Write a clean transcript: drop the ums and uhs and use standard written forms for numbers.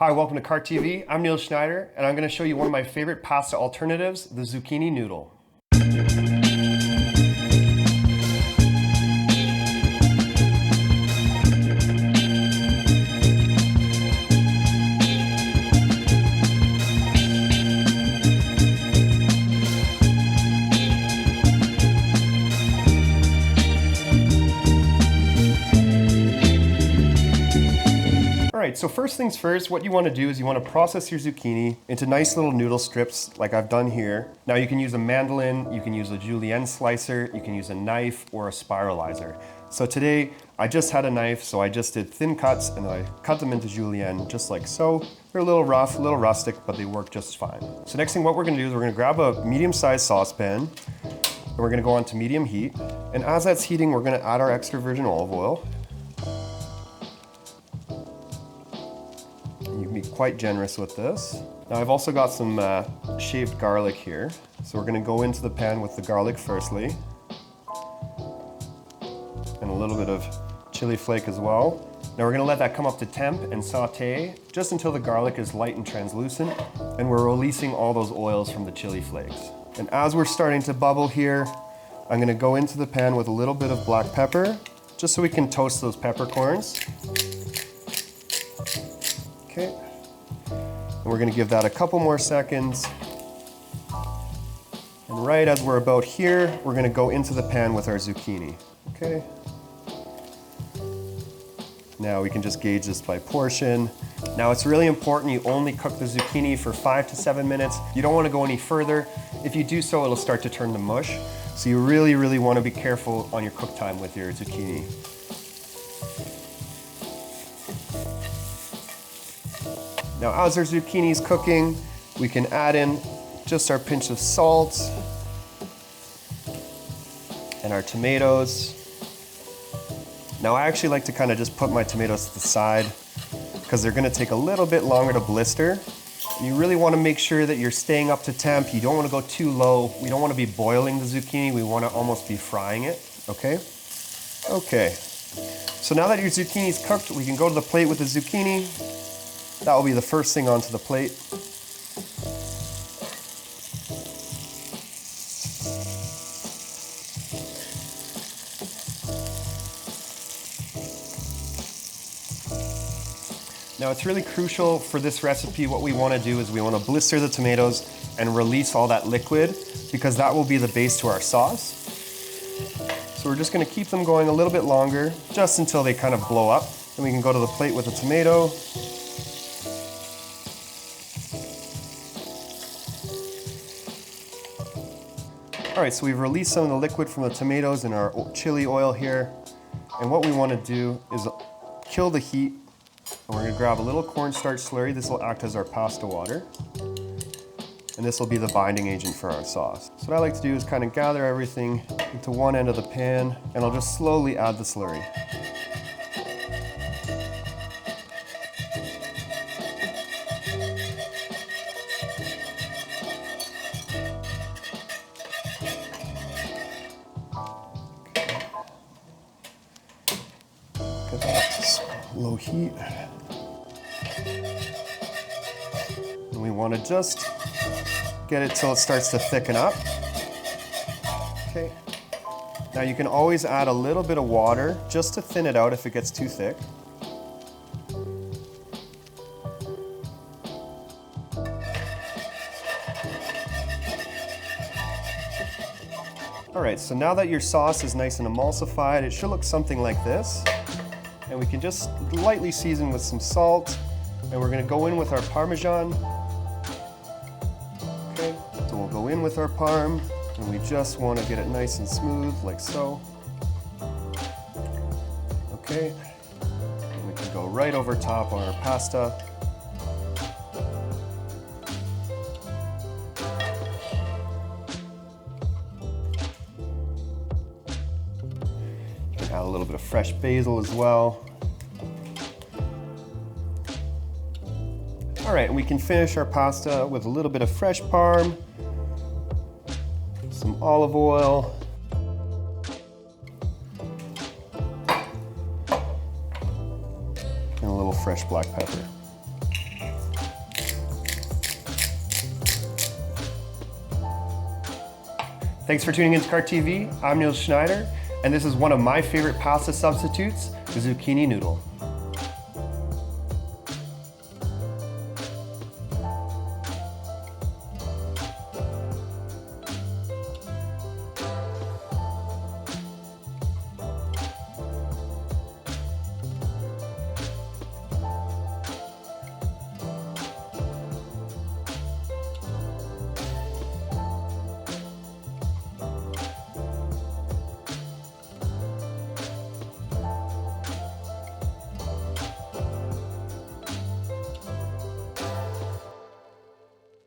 Hi, welcome to KartTV. I'm Nils Schneider, and I'm going to show you one of my favorite pasta alternatives, the zucchini noodle. Alright, so first things first, what you want to do is you want to process your zucchini into nice little noodle strips like I've done here. Now you can use a mandolin, you can use a julienne slicer, you can use a knife or a spiralizer. So today I just had a knife, so I just did thin cuts and I cut them into julienne just like so. They're a little rough, a little rustic, but they work just fine. So next thing what we're going to do is we're going to grab a medium-sized saucepan and we're going to go on to medium heat. And as that's heating, we're going to add our extra virgin olive oil. You can be quite generous with this. Now I've also got some shaved garlic here. So we're going to go into the pan with the garlic firstly. And a little bit of chili flake as well. Now we're going to let that come up to temp and saute just until the garlic is light and translucent. And we're releasing all those oils from the chili flakes. And as we're starting to bubble here, I'm going to go into the pan with a little bit of black pepper, just so we can toast those peppercorns. Okay, and we're going to give that a couple more seconds. And right as we're about here, we're going to go into the pan with our zucchini. Okay. Now we can just gauge this by portion. Now it's really important you only cook the zucchini for 5 to 7 minutes. You don't want to go any further. If you do so, it'll start to turn to mush. So you really want to be careful on your cook time with your zucchini. Now as our zucchini is cooking, we can add in just our pinch of salt and our tomatoes. Now I actually like to kind of just put my tomatoes to the side because they're going to take a little bit longer to blister. You really want to make sure that you're staying up to temp. You don't want to go too low. We don't want to be boiling the zucchini. We want to almost be frying it, okay? Okay, so now that your zucchini is cooked, we can go to the plate with the zucchini. That will be the first thing onto the plate. Now it's really crucial for this recipe, what we want to do is we want to blister the tomatoes and release all that liquid because that will be the base to our sauce. So we're just going to keep them going a little bit longer, just until they kind of blow up. Then we can go to the plate with the tomato. All right, so we've released some of the liquid from the tomatoes and our chili oil here. And what we want to do is kill the heat. And we're going to grab a little cornstarch slurry. This will act as our pasta water. And this will be the binding agent for our sauce. So what I like to do is kind of gather everything into one end of the pan, and I'll just slowly add the slurry. Low heat. And we want to just get it till it starts to thicken up. Okay. Now you can always add a little bit of water just to thin it out if it gets too thick. All right, so now that your sauce is nice and emulsified, it should look something like this. And we can just lightly season with some salt. And we're going to go in with our Parmesan. Okay, so we'll go in with our Parm. And we just want to get it nice and smooth, like so. Okay, and we can go right over top on our pasta. Add a little bit of fresh basil as well. All right, and we can finish our pasta with a little bit of fresh parm, some olive oil, and a little fresh black pepper. Thanks for tuning into KartTV. I'm Nils Schneider, and this is one of my favorite pasta substitutes, the zucchini noodle.